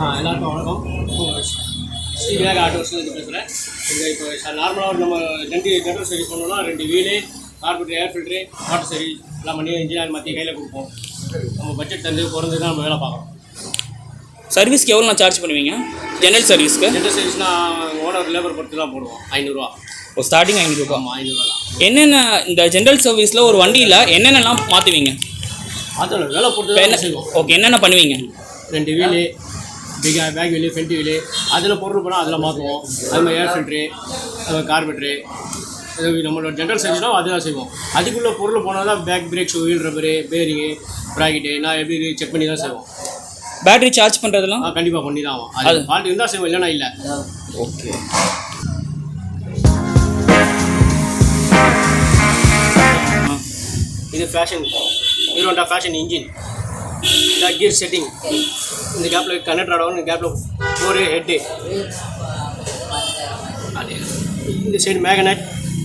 எல்லாருக்கும் வணக்கம். ஸ்ரீ விநாயகா ஆட்டோஸ்லேருந்து பேசுகிறேன். இங்கே இப்போ நார்மலாக நம்ம ஜென்ரல் சர்வீஸ் பண்ணோம்னா 2 வீலு, கார்பெட்டர், ஏர் ஃபில்ட்ரு, வாட்டர் சர்வீஸ் எல்லாம் பண்ணி இன்ஜினியர் மற்ற கையில் கொடுப்போம். நம்ம பட்ஜெட் தந்து குறைஞ்சு தான் நம்ம வேலை பார்க்குறோம். சர்வீஸ்க்கு எவ்வளோ நான் சார்ஜ் பண்ணுவீங்க? ஜென்ரல் சர்வீஸ்னால் ஓனர் லேபர் பொறுத்து தான் போடுவோம். 500 ஓ, ஸ்டார்டிங் 500 ரூபா. 500 தான். என்னென்ன இந்த ஜென்ரல் சர்வீஸில் ஒரு வண்டியில் என்னென்னலாம் மாற்றுவீங்க? அதில் வேலை பொறுத்து என்ன செய்வோம். ஓகே, என்னென்ன பண்ணுவீங்க? 2 wheel, back wheel, front wheel, அதில் பொருள் போனால் அதில் மாற்றுவோம். அது மாதிரி ஏர் ஃபில்ட்ரு, அது கார்பெட்ரு, அது நம்மளோட ஜென்ரல் சர்வீஸ்னால் அதெல்லாம் செய்வோம். அதுக்குள்ளே பொருள் போனால் தான் back brake shoe, wheel rubber, bearing, bracket நான் எப்படி செக் பண்ணி தான் செய்வோம். பேட்டரி சார்ஜ் பண்ணுறதுலாம் கண்டிப்பாக பண்ணி தான் ஆகும். அது ஃபால்ட் இருந்தால் செய்வோம், இல்லைனா இல்லை. ஓகே. இது ஃபேஷன் ஹீரோண்டா ஃபேஷன் இன்ஜின். இந்த கியர் செட்டிங், இந்த கேப்பில் கனெக்டர் ஆடவும், இந்த கேப்பில் 4 ஹெட்டு, அது இந்த சைடு மேக்னெட்,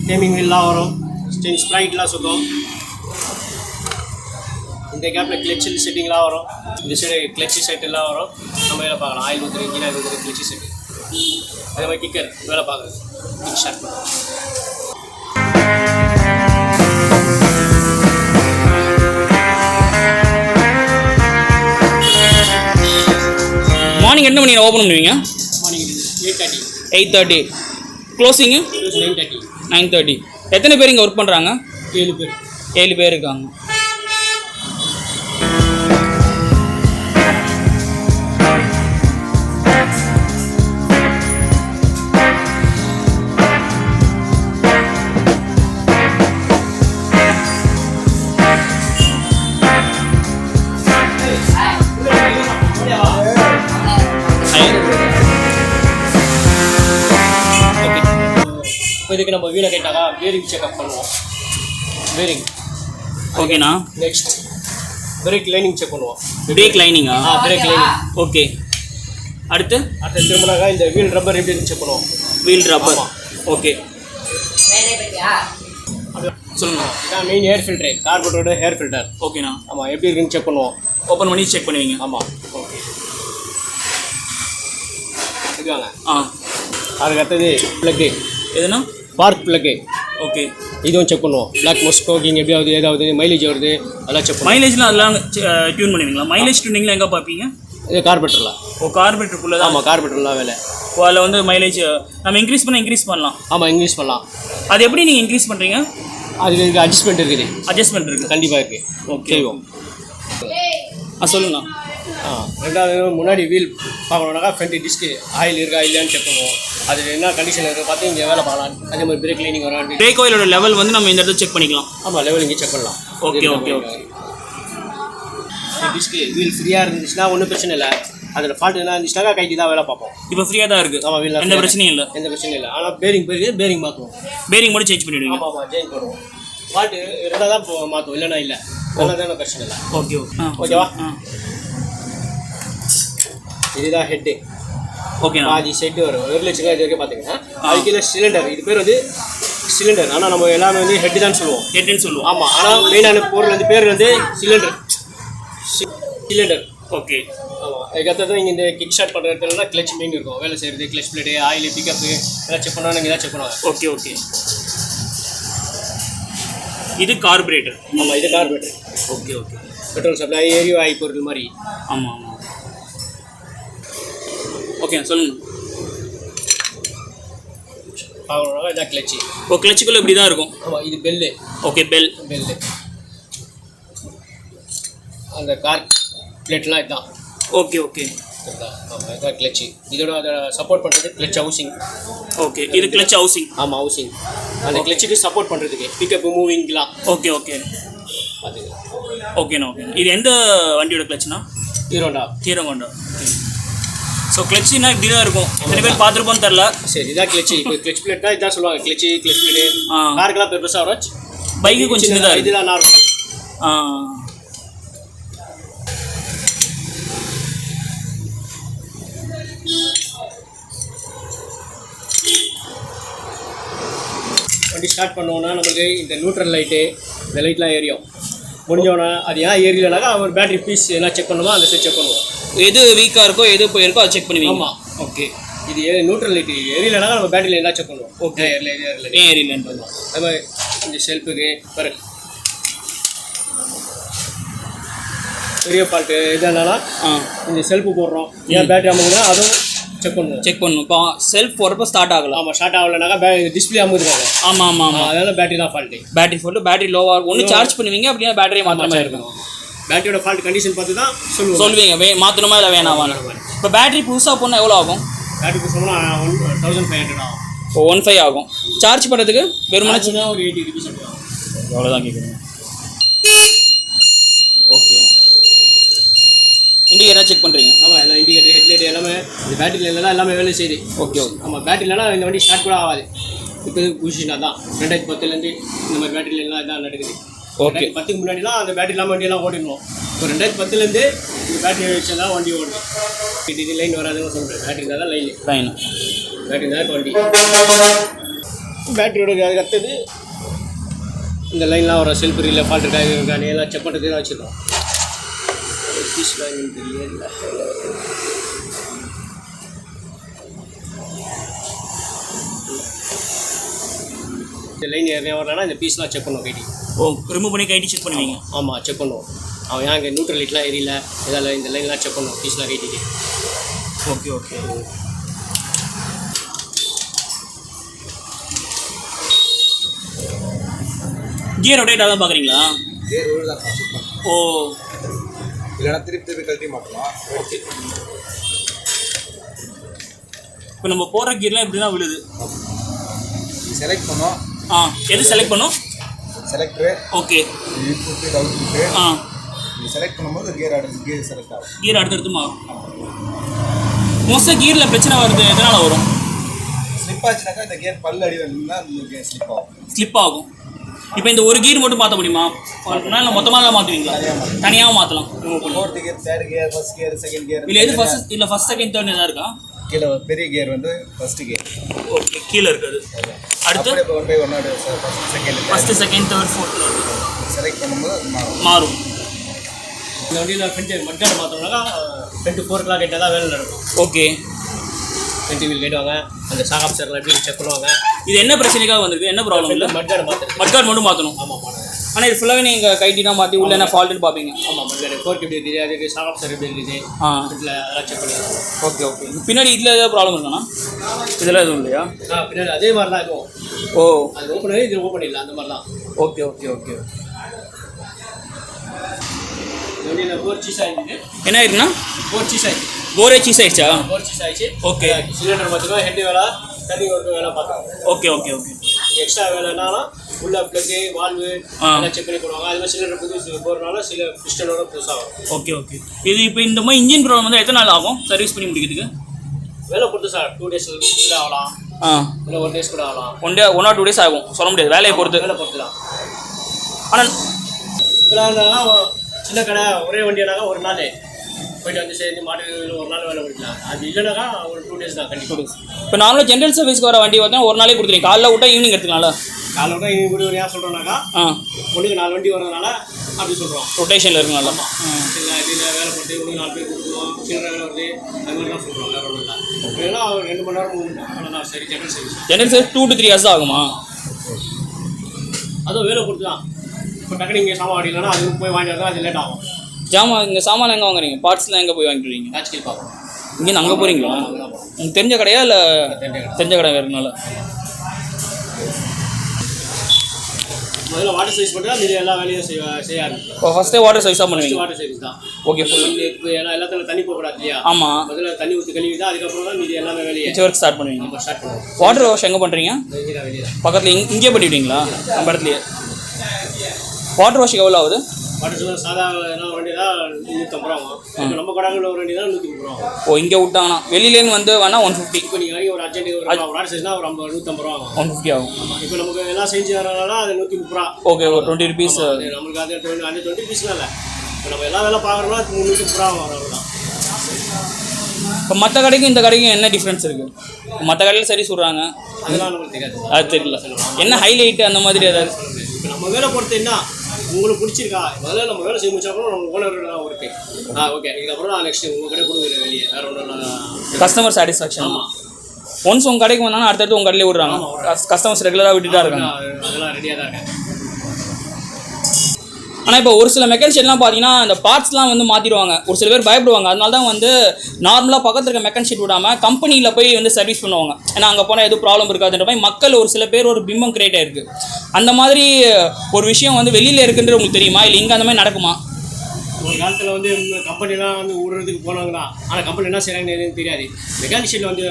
டேமிங் வீல்லாம் வரும், ஸ்ப்ரைட்லாம் சுத்தம். இந்த கேப்பில் கிளச்சு செட்டிங்லாம் வரும், இந்த சைடு கிளச்சு செட்டெல்லாம் வரும். நம்ம வேலை பார்க்கலாம். ஆயில் ஊற்றுற இன்ஜின் ஆயில் ஊற்றுற கிளச்சு செட்டு, அதே மாதிரி கிக்கர் வேலை பார்க்குறது, கிக் ஷார்ட் பண்ணுறோம். மார்னிங் எத்தனை மணி ஓப்பன் பண்ணுவீங்க? மார்னிங் 8:30. 8:30. க்ளோசிங்கு 9:30. 9:30. எத்தனை பேர் இங்கே ஒர்க் பண்ணுறாங்க? 7 பேர். 7 பேர் இருக்காங்க. இப்போ இதுக்கு நம்ம வீலை கேட்டாக்கா பேரிங் செக்அப் பண்ணுவோம். பேரிங் ஓகேண்ணா. நெக்ஸ்ட் பிரேக் லைனிங் செக் பண்ணுவோம். பிரேக் லைனிங்கா? Brake lining. ஓகே. அடுத்து திரும்பினாக்கா இந்த வீல் ரப்பர் எப்படி செக் பண்ணுவோம். Wheel rubber. ஓகே, சொல்லுங்கள். இதான் மெயின் ஏர் ஃபில்ட்ரு, கார்பெட்டரோட ஏர் ஃபில்டர். ஓகேண்ணா. ஆமாம், எப்படி இருக்குன்னு செக் பண்ணுவோம். ஓப்பன் பண்ணி செக் பண்ணுவீங்க? ஆமாம். ஓகே, இதுவாங்க. அதுக்கு அடுத்தது ப்ளக்கு. எதுனா? Spark plug. ஓகே, இதுவும் செக் பண்ணுவோம். பிளாக் ஸ்மோக்கிங் எப்படி ஆகுது, ஏதாவது மைலேஜ் வருது, அதெல்லாம் செக் பண்ணுவோம். மைலேஜ்லாம் அதெல்லாம் டியூன் பண்ணுவீங்களா? மைலேஜ் டியூனிங்லாம் எங்கே பார்ப்பீங்க? இது கார்பெட்டரில். ஓ, கார்பெட்டருக்குள்ளே தான். ஆமாம், கார்பெட்டர்லாம் வேலை. ஓ, அதில் வந்து மைலேஜ் நம்ம இன்க்ரீஸ் பண்ணலாம். ஆமாம், இன்க்ரீஸ் பண்ணலாம். அது எப்படி நீங்கள் இன்க்ரீஸ் பண்ணுறீங்க? அதுக்கு அட்ஜஸ்ட்மெண்ட் இருக்குது. அட்ஜஸ்ட்மெண்ட் இருக்குது, கண்டிப்பாக இருக்குது. ஓகே, செய்வோம். சொல்லுங்கண்ணா. ரெண்டாவது முன்னாடி வீல் பார்க்கணுன்னாக்கா ஃப்ரண்ட் டிஸ்க்கு ஆயில் இருக்கா இல்லையான்னு செக் பண்ணுவோம். அது என்ன கண்டிஷன் இருக்குது பார்த்து இங்கே வேலை பார்க்கலாம். அதே மாதிரி பிரேக் லைனிங் வரும். பிரேக் ஆயிலோட லெவல் வந்து நம்ம இந்த இடத்துல செக் பண்ணிக்கலாம். ஆமாம், லெவல் இங்கே செக் பண்ணலாம். Okay okay okay. Disc wheel ஃப்ரீயாக இருந்துச்சுன்னா ஒன்றும் பிரச்சனை இல்லை. அதில் ஃபால்ட் என்ன இருந்துச்சுனாக்கா கைக்கு தான் வேலை பார்ப்போம். இப்போ ஃப்ரீயாக தான் இருக்குது. ஆமாம், வீல் எந்த பிரச்சனையும் இல்லை. எந்த பிரச்சனையும் இல்லை. ஆனால் பேரிங் போயிருக்கு, பேரிங் மாற்றுவோம். பேரிங் மட்டும் சேஞ்ச் பண்ணிவிடுவீங்க? ஆமாம், சேஞ்ச் பண்ணுவோம். ஃபால்ட்டு ரெண்டாக தான் மாற்றுவோம், இல்லைன்னா இல்லை. நல்லா தானே பிரச்சனை இல்லை. Okay okay. ஓகேவா? இதுதான் ஹெட்டு. ஓகேண்ணா. பாதி செட்டு வரும். 1 லட்சம் இது வரைக்கும் பார்த்தீங்கன்னா அதுக்கு இல்லை சிலிண்டர். இது பேர் வந்து சிலிண்டர். ஆனால் நம்ம எல்லாமே வந்து ஹெட்டு தான் சொல்லுவோம். ஹெட்டுன்னு சொல்லுவோம். ஆமாம், ஆனால் மெயினான பொருள் வந்து பேர் வந்து சிலிண்டர். ஓகே. ஆமாம், அதுக்கடுத்தது நீங்கள் இந்த கிக் ஷார்ட் பண்ணுற இடத்துல தான் கிளச் மெயின் இருக்கும். வேலை செய்கிறது, கிளச் பிளேட்டு, ஆயில், பிக்கப்பு எல்லாம் செக் பண்ணால் நீங்கள் தான் செக் பண்ணுவாங்க. Okay okay. இது கார்பரேட்டர். ஆமாம், இது carburettor. Okay okay. Petrol supply, எரிவு ஆகி பொருள் மாதிரி. ஆமாம் ஆமாம். ஓகே, சொல்லுங்கள். பார்க்கணுன்னா இதான் கிளச்சு. ஓ, கிளச்சுக்குள்ளே இப்படி தான் இருக்கும். ஆமாம், இது பெல்லு. Okay, bell. அந்த கார் பிளேட்லாம் இதுதான். Okay okay. ஆமாம், இதுதான் கிளச்சு. இதோட அதை சப்போர்ட் பண்ணுறது கிளச் ஹவுசிங். ஓகே, இது கிளச் ஹவுசிங். ஆமாம், ஹவுசிங். அந்த கிளச்சுக்கு சப்போர்ட் பண்ணுறதுக்கு பிக்கப்பு, மூவிங்லாம். Okay okay. அது ஓகேண்ணா ஓகே. இது எந்த வண்டியோட கிளச்சுனா? ஹீரோண்டா. ஸோ கிளச்சுனா இப்படி தான் இருக்கும். எத்தனை பேர் பார்த்துருப்போன்னு தெரில. சரி, இதான் கிளச்சு. இப்போ கிளச் பிளேட் தான் இதான் சொல்லுவாங்க. Clutch plate. காருக்கெல்லாம் பெருசாக வரும், பைக்கு கொஞ்சம் சின்னதாக. இதுதான் நார்மல். வண்டி ஸ்டார்ட் பண்ணோன்னா நமக்கு இந்த நியூட்ரல் லைட்டு, இந்த லைட்லாம் எரியும். முடிஞ்சோன்னா அது ஏன் ஏரியலனாக்கா ஒரு பேட்டரி பீஸ் எல்லாம் செக் பண்ணுவோம், அந்த சைட் செக் பண்ணுவோம். எது வீக்காக இருக்கோ எது போயிருக்கோ அதை செக் பண்ணுவீங்க. ஆமாம். ஓகே. இது நியூட்ரல் லைட் எரியலைனா நம்ம பேட்டரியில் என்ன செக் பண்ணுவோம். ஓகே. ஏன் எரியலன்னு பண்ணுவோம். அது மாதிரி இந்த ஷெல்ஃபுக்கு பாருங்க பெரிய ஃபால்ட்டு எதுனாலும் இந்த செல்ஃபு போடுறோம் ஏன் பேட்டரி அமுகுதுன்னா அதுவும் செக் பண்ணுவோம். இப்போ செல்ஃப் போகிறப்ப ஸ்டார்ட் ஆகலாம். ஆமாம், ஸ்டார்ட் ஆகலைனாக்கா டிஸ்பிளே அமுகுதுவாங்க. ஆமாம். அதனால பேட்டரி தான் ஃபால்ட்டு. பேட்டரி லோவாக ஒன்று சார்ஜ் பண்ணுவீங்க அப்படின்னா பேட்டரியை மாற்ற இருக்கும். பேட்டரியோட ஃபால்ட் கண்டிஷன் பார்த்து தான் சொல்லுவீங்க மாற்றணுமா இல்லை வேணாமா. இப்போ பேட்டரி புதுசாக போனால் எவ்வளோ ஆகும்? பேட்டரி புதுசாக 1500 ஆகும். இப்போ 1500 ஆகும். சார்ஜ் பண்ணுறதுக்கு வெறுமனே ஒரு 80 rupees ஆகும். அவ்வளோதான் கேட்குறேன். ஓகே. இண்டிகேட்டர் செக் பண்ணுறீங்க? ஆமாம், எல்லாம் இண்டிகேட்டர் ஹெட்லைட் எல்லாமே இந்த பேட்டரியில் இல்லைனா எல்லாமே வேலை செய்யுது. ஓகே. ஆமாம், பேட்டரி இல்லைனா இந்த வண்டி ஸ்டார்ட் கூட ஆகாது. இப்போ பொசிஷனாக தான் 2010 இந்த மாதிரி பேட்டரியில் எல்லாம் இதான் நடக்குது. ஓகே. 10க்கு முன்னாடிலாம் அந்த பேட்டரி இல்லாமல் வண்டியெல்லாம் ஓடிடணும். இப்போ 2010 இந்த பேட்டரி வச்சு தான் வண்டி ஓடுது. இது லைன் வராதுன்னு சொல்கிறேன். பேட்டரி தான் லைன் பேட்டரி தான் வண்டி. பேட்டரியோட அதுக்கு அடுத்தது இந்த லைன்லாம் வர செல்ஃபரியில் ஃபால்ட் இருக்காது எல்லாம் செக் பண்ணுறதுக்கு தான் வச்சுருக்கோம். தெரியல. இந்த லைன் ஏறியா வரலன்னா இந்த பீஸ்லாம் செக் பண்ணுவோம் கைட்டி. ரிமூவ் பண்ணி கைட்டி செக் பண்ணுவீங்க? ஆமாம், செக் பண்ணுவோம். அவன் ஏன் இங்கே நியூட்ரல் லைட்லாம் எரியல இதெல்லாம் இந்த லைன்லாம் செக் பண்ணுவோம் பீஸ்லாம் கைட்டிட்டு. ஓகே. கியர் ரொட்டேட்டாக தான் பார்க்குறீங்களா? கியர் ஓடு தான். ஓ, இல்லைனா திருப்பி கழட்டி மாட்டலாம். ஓகே. இப்போ நம்ம போடுற கியர்லாம் எப்படி தான் விழுது? செலக்ட் பண்ணோம். எது செலக்ட் பண்ணோம்? செலக்டரு. ஓகே. Input output. இது செலக்ட் பண்ணும்போது கியர் செலக்ட் ஆகும். கியர் அடுத்தடுத்துமா? மோஸ்ட்டாக கியரில் பிரச்சனை வருது எதனால் வரும்? ஸ்லிப் ஆச்சுனாக்கா இந்த கியர் பல்லு அடி வந்ததுன்னா இந்த ஸ்லிப் ஆகும். இப்போ இந்த ஒரு கியர் மட்டும் மாற்ற முடியுமா? இல்லை மொத்தமாக மாற்றுவீங்களா? தனியாகவும் மாற்றலாம். Fourth gear, third gear, first gear, second gear. இல்லை எது ஃபர்ஸ்ட்? இல்லை ஃபர்ஸ்ட் செகண்ட் தேர்ட் எதாவது இருக்கா? கீழே பெரிய கியர் வந்து ஃபர்ஸ்ட் கியர். ஓகே, கீழே இருக்குது. அடுத்து first second third fourth select பண்ணும்போது மாறும். இந்த வண்டியில் ஃப்ரண்ட் மட்கார்டு மாற்றோம்னாக்கா 4 o'clock கேட்டால் தான் வேலை நடக்கும். ஓகே. ஃப்ரண்ட் வீல் கேட்டுவாங்க, அந்த ஷாக் சர்க்கிள் எப்படி செக் பண்ணுவாங்க. இது என்ன பிரச்சனைக்காக வந்திருக்கு? என்ன ப்ராப்ளம்? இல்லை, மட்கார்டு மட்டும் மாற்றணும். ஆமாம். ஆனால் இது ஃபுல்லாகவே நீங்கள் கைட்டினா மாற்றி உள்ள என்ன ஃபால்ட்டுன்னு பார்ப்பீங்க? ஆமாம், மட்கார்டு ஃபோர்க் எப்படி இருக்குது, அதுக்கு ஷாக் சர்க்கிள் எப்படி இருக்குது, இதில் அதெல்லாம் செக் பண்ணுவாங்க. ஓகே. பின்னாடி இதில் ஏதாவது ப்ராப்ளம் இருக்காண்ணா? இதெல்லாம் எதுவும் இல்லையா? பின்னாடி அதே மாதிரி தான் இருக்கும். ஓ, அது ஓப்பன் ஆகி இது ஓப்பன் இல்லை, அந்த மாதிரி தான். ஓகே. என்ன ஆயிருக்குண்ணா? 4 சீஸ் ஆயிடுச்சு. 4 சீஸ் ஆயிடுச்சா? 4 சீஸ் ஆயிடுச்சு. ஓகே. சிலிண்டர் பார்த்துக்கோ, ஹெட் வேலை, தண்ணி ஒர்க்கு வேலை பார்த்தோம். ஓகே. எக்ஸ்ட்ரா வேலைனாலும் உள்ள ப்ளக்கு வால்வு எல்லாம் செக் பண்ணி போடுவாங்க. அது மாதிரி சிலிண்டர் புதுசு போகிறனால சில பிஸ்டனோட புதுசாகும். ஓகே. இது இப்போ இந்த மாதிரி இன்ஜின் ப்ராப்ளம் வந்து எத்தனை நாள் ஆகும் சர்வீஸ் பண்ணி முடிக்கிறதுக்கு? வேலை பொறுத்து சார். 2 days கூட ஆகலாம். இல்லை 1 days கூட ஆகலாம். 1 or 2 days ஆகும், சொல்ல முடியாது. வேலையை பொறுத்து தான். ஆனால் இப்போலாம் சின்ன கடை ஒரே வண்டியானாக்கா ஒரு நாள் போய்ட்டு வந்து சேர்ந்து மாட்டு ஒரு நாள் வேலை முடிக்கலாம். அது இல்லைனாக்கா ஒரு 2 days தான் கண்டிப்பாக. இப்போ நார்மலாக ஜென்ரல் சர்வீஸ்க்கு வர வண்டி பார்த்தா ஒரு நாளே கொடுத்துருங்க. காலைல விட்டா ஈவினிங் எடுத்துக்கலாம்ல? காலைல விட்டா ஈவினிங் கூட ஏன் சொல்கிறோம்னாக்கா ஒன்றுக்கு 4 வண்டி வரதுனால அப்படி சொல்கிறோம். ரொட்டேஷனில் இருக்குனால. இல்லை இதில் வேலை போட்டு ஒன்று 4 பேர் கொடுத்துருவோம், சின்ன வேலை வருது, அது மாதிரி தான் சொல்கிறோம். வேறு ஒன்றும் இல்லை. ஏன்னா 2 மணி நேரம் 3 மணி நேரம் அவ்வளோதான். சரி, ஜென்ரல் சர்வீஸ் 2 to 3 hours தான் ஆகுமா? அதுவும் வேலை பொறுத்து தான். இப்போ டக்குனு இங்கே சாமான் வாடிக்கலன்னா அதுக்கு போய் வாங்கிட்டு வரலாம், அது லேட் ஆகும். இங்கே சாமான் எங்கே வாங்குறீங்க? பார்ட்ஸ்லாம் எங்கே போய் வாங்கிட்டு ராஜ்கில் பார்ப்போம். இங்கே அங்கே போகிறீங்களா? உங்களுக்கு தெரிஞ்ச கடையா இல்லை தெரிஞ்ச கடை வேறுனால? முதல்ல வாட்டர் சர்வீஸ் பண்ணுறா, மீதி எல்லா வேலையும் செய்யாது. இப்போ ஃபஸ்ட்டே வாட்டர் சர்வீஸ் தான் பண்ணுவீங்க? வாட்டர் சர்வீஸ் தான். ஓகே. இப்போ ஏன்னா எல்லாத்துல தண்ணி போகக்கூடாது இல்லையா? ஆமாம். முதல்ல தண்ணி ஊற்றி கழுவி தான் அதுக்கப்புறம் தான் மீதி எல்லாமே வேலையை ஒர்க் ஸ்டார்ட் பண்ணுவீங்க. வாட்டர் வாஷ் எங்கே பண்ணுறீங்க? பக்கத்தில் இங்கே பண்ணிவிட்டீங்களா? நம்ம இடத்துலையே. வாட்டர் வாஷுக்கு எவ்வளோ ஆகுது? வாட்டர் வாஷ் சாதா வண்டி தான் 150 ரூபா ஆகும். இப்போ நம்ம கடைகளில் ஒரு வண்டி தான் 130 ரூபா ஆகும். ஓ, இங்கே விட்டாங்கன்னா வெளியிலேருந்து வந்து வேணா 150. இப்போ நீங்கள் ஒரு அர்ஜென்ட் ஒரு வாட்டர் சைஸ்னா ஒரு 150 ரூபா ஆகும். 150 ஆகும். இப்போ நமக்கு எல்லாம் செஞ்சு வரனால அது 130 ரூபா. ஓகே, ஒரு 20 rupees. நம்மளுக்கு அது 20 rupeesலாம் இல்லை. இப்போ நம்ம எல்லா வேலை பார்க்குறோம்னா 330 ரூபா ஆகும். அவ்வளோதான். இப்போ மற்ற கடைக்கும் இந்த கடைக்கும் என்ன டிஃப்ரென்ஸ் இருக்குது? மற்ற கடையில் சரி சொல்கிறாங்க, அதெல்லாம் நம்மளுக்கு தெரியாது. அது தெரியல. என்ன ஹைலைட்டு அந்த மாதிரி ஏதாவது? இப்போ நம்ம வேலை பொறுத்து என்ன உங்களுக்கு பிடிச்சிருக்கா முதல்ல நம்ம வேலை செய்ய முடிச்சாலும் நம்ம ஓனர் இருக்கு ஓகே இதுக்கப்புறம் நான் நெக்ஸ்ட் உங்கள் கடை கொடுக்குறேன் வெளியே வேறு ஒன்றும் கஸ்டமர் சாட்டிஸ்ஃபேக்ஷன். ஆமாம். ஒன்ஸ் உங்கள் கடைக்கு வந்தாங்கன்னா அடுத்தடுத்து உங்கள் கடையிலே விடுறாங்க. கஸ்டமர்ஸ் ரெகுலராக விட்டுட்டா இருக்காங்க. அதெல்லாம் ரெடியாக தான் இருக்கேன். ஆனால் இப்போ ஒரு சில மெக்கானிக் பார்த்தீங்கன்னா இந்த பார்ட்ஸ்லாம் வந்து மாற்றிடுவாங்க. ஒரு சில பேர் பயப்படுவாங்க. அதனால தான் வந்து நார்மலாக பக்கத்தில் இருக்க மெக்கானிக் விடாமல் கம்பெனியில் போய் வந்து சர்வீஸ் பண்ணுவாங்க. ஏன்னா அங்கே போனால் எதுவும் ப்ராப்ளம் இருக்காதுன்ற மாதிரி மக்கள் ஒரு சில பேர் ஒரு பிம்பம் கிரியேட் ஆயிருக்கு. அந்த மாதிரி ஒரு விஷயம் வந்து வெளியில் இருக்குன்றது உங்களுக்கு தெரியுமா, இல்லை இங்கே அந்த மாதிரி நடக்குமா? ஒரு காலத்தில் வந்து கம்பெனிலாம் வந்து விடுறதுக்கு போனாங்கன்னா ஆனால் கம்பெனி என்ன செய்கிறாங்கன்னு தெரியாது. மெக்கானிக் ஷெட்டில் வந்து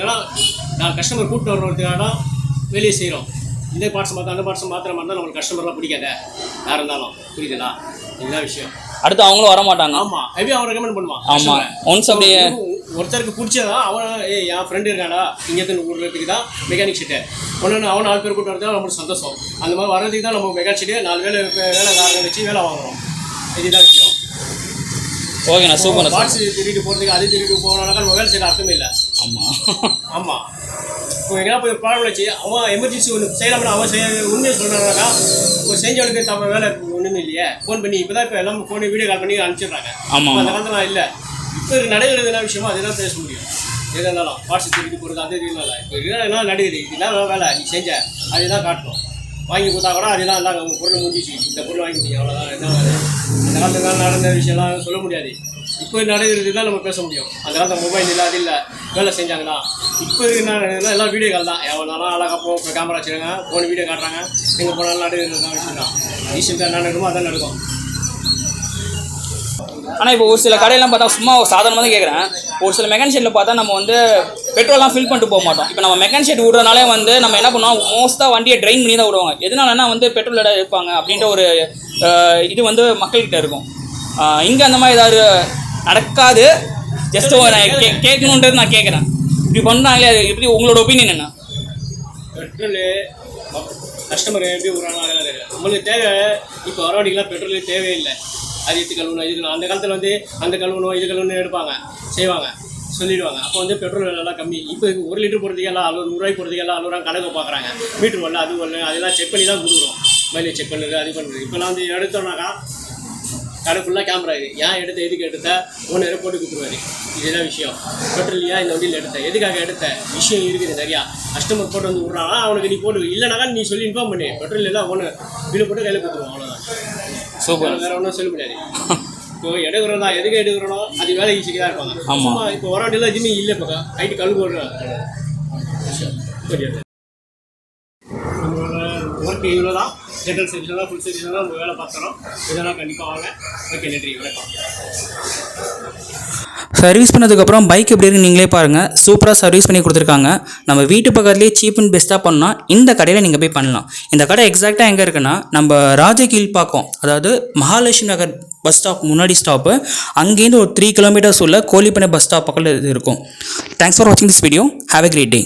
நான் கஸ்டமர் கூப்பிட்டு வர்றதுக்காக வெளியே செய்கிறோம். இந்த பார்ட்ஸ் மாற்ற அந்த பார்ட்ஸ் மாத்திர மாதிரி தான் நம்மளுக்கு கஸ்டமர்லாம் பிடிக்காத யார் இருந்தாலும். புரியுதுங்களா? இதுதான் விஷயம். அடுத்து அவங்களும் வர மாட்டாங்க. ஆமாம், எப்படி அவன் ரெக்கமெண்ட் பண்ணுவான். ஆமாம், ஒன்ஸ் அப்படியே ஒருத்தருக்கு பிடிச்சதான் அவன் என் ஃப்ரெண்டு இருக்காடா இங்கேருந்து விடுறதுக்கு தான் மெக்கானிக் ஷெட்டு ஒன்று அவன் 4 பேர் கூட்டு வரது நம்மளுக்கு சந்தோஷம். அந்த மாதிரி வர்றதுக்கு தான் நம்ம மெக்கானிக் ஷெட்டு 4 வேலைக்காரங்க வச்சு வேலை வாங்குறோம். இதுதான் விஷயம். ஓகேண்ணா, சூப்பர். பார்ட்ஸ் திருட்டு போகிறதுக்கு அது திருட்டு போனாக்கா நம்ம வேலை செய்ய அர்த்தமே இல்லை. ஆமாம். இப்போ எங்கன்னா போய் ப்ராப்ளம் வச்சு அவன் எமர்ஜென்சி ஒன்று செய்யலாம்னா அவன் உண்மையை சொல்கிறாங்கனாக்கா இப்போ செஞ்சவனுக்கு தம்ம வேலை ஒன்றுமே இல்லையே. ஃபோன் பண்ணி இப்போ தான் இப்போ எல்லாம் ஃபோனு வீடியோ கால் பண்ணி அனுப்பிச்சிடுறாங்க. அந்த காலத்தில் இல்லை. இப்போ நடக்கிறது என்ன விஷயமோ அதெல்லாம் பேச முடியும். எதாக இருந்தாலும் பார்ட்ஸ் திருட்டு போகிறது அது இல்லை. இப்போ என்ன நடக்குது இதெல்லாம் வேலை நீ செஞ்ச அதுதான் காட்டணும். வாங்கி கொடுத்தா கூட அதுதான் இருந்தாங்க உங்கள் பொருள் முடிஞ்சிச்சு இந்த பொருள் வாங்கி முடியும் அவ்வளோதான். என்ன அந்த காலத்தில் நடந்த விஷயம்லாம் சொல்ல முடியாது. இப்போ நடக்கிறது தான் நம்ம பேச முடியும். அந்த காலத்தில் மொபைல் இல்லை அது இல்லை வேலை செஞ்சாங்கன்னா. இப்போ என்ன எல்லாம் வீடியோ கால் தான். எவ்வளோனாலும் அழகாக இப்போ கேமரா வச்சுருக்காங்க ஃபோன் வீடியோ காட்டுறாங்க. எங்கே போனாலும் நடக்கிறது தான் விஷயம் தான். ரீசெண்டாக என்ன நடக்குமோ அதான் நடக்கும். ஆனால் இப்போ ஒரு சில கடையெல்லாம் பார்த்தா சும்மா சாதாரணமாக தான் கேட்குறேன். ஒரு சில மெக்கானிக் ஷெட்டில் பார்த்தா நம்ம வந்து பெட்ரோல்லாம் ஃபில் பண்ணிட்டு போக மாட்டோம். இப்போ நம்ம மெக்கானிக் ஷெட் விடுறதுனாலே வந்து நம்ம என்ன பண்ணுவோம், மோஸ்ட்டாக வண்டியை ட்ரைன் பண்ணி தான் விடுவாங்க. எதனாலன்னா வந்து பெட்ரோல் இடம் இருப்பாங்க அப்படின்ற ஒரு இது வந்து மக்கள்கிட்ட இருக்கும். இங்கே அந்த மாதிரி ஏதாவது நடக்காது. ஜஸ்ட் கேட்கணுன்றது நான் கேட்குறேன். இப்படி பண்ணாங்களே அது எப்படி உங்களோட ஒப்பீனியன் என்ன? பெட்ரோலு கஸ்டமர் எப்படி விடுறாங்க நம்மளுக்கு தேவை. இப்போ வரவண்டிக்கெலாம் பெட்ரோலே தேவையில்லை. அது இது கழுவணும் இது அந்த காலத்தில் வந்து அந்த கழுவணும் இது கழுவணும் எடுப்பாங்க செய்வாங்க சொல்லிடுவாங்க. அப்போ வந்து பெட்ரோல் விலைலாம் கம்மி. இப்போ 1 லிட்டர் போகிறதுக்கு எல்லாம் 100 ரூபாய்க்கு போகிறதுக்கு எல்லாம் 60 கணக்கு பார்க்குறாங்க. மீட்ரு வரல அது வரல அதெல்லாம் செக் பண்ணி தான் கொடுக்குறோம். மைலேஜ் செக் பண்ணுறது அது பண்ணுறது. இப்போலாம் வந்து எடுத்தோம்னாக்கா கடை ஃபுல்லாக கேமரா இருக்குது. ஏன் எதுக்கு எடுத்த ஓனர் போட்டு கொடுத்துருவாரு. இதுதான் விஷயம். பெட்ரோல் ஏன் இந்த வண்டியில் எடுத்த எதுக்காக எடுத்த விஷயம் இருக்குது நிறையா. கஸ்டமர் போட்டு வந்து விட்றாங்கன்னா அவனுக்கு நீ போட்டு இல்லைனாக்கா நீ சொல்லி இன்ஃபார்ம் பண்ணி பெட்ரோல் எல்லாம் ஓனர் வீடு போட்டு கையில் கொடுத்துருவோம். அவ்வளோதான். சூப்பர். வேறு ஒன்றும் சொல்ல முடியாது. இப்போ எடுக்கிறோம் தான் எதுக்கு எடுக்கிறோம் அது வேலை ஈஸிக்கு தான் இருப்பாங்க. ஆமாம். இப்போ வர வண்டியெல்லாம் எதுவுமே இல்லை. இப்போ நைட்டு கழுவு போடுறோம். நம்மளோட ஒர்க் இவ்வளோ தான். ஜென்ரல் சர்வீஸ் தான் ஃபுல் சர்வீஸ் தான் நம்ம வேலை பார்க்குறோம். இதெல்லாம் கண்டிப்பாக வாங்க. ஓகே, நன்றி, வணக்கம். சர்வீஸ் பண்ணதுக்கப்புறம் பைக் எப்படி இருக்குன்னு நீங்களே பாருங்கள். சூப்பராக சர்வீஸ் பண்ணி கொடுத்துருக்காங்க. நம்ம வீட்டு பக்கத்துலேயே சீப் அண்ட் பெஸ்ட்டாக பண்ணால் இந்த கடையில் நீங்கள் போய் பண்ணலாம். இந்த கடை எக்ஸாக்டாக எங்கே இருக்குன்னா நம்ம ராஜகீழ்பாக்கம், அதாவது மகாலட்சுமி நகர் பஸ் ஸ்டாப் முன்னாடி ஸ்டாப்பு. அங்கேருந்து ஒரு 3 கிலோமீட்டர்ஸ் உள்ள kozhlipannai பஸ் ஸ்டாப் பக்கத்தில் இது இருக்கும். தேங்க்ஸ் ஃபார் வாட்சிங் this video. Have a great day.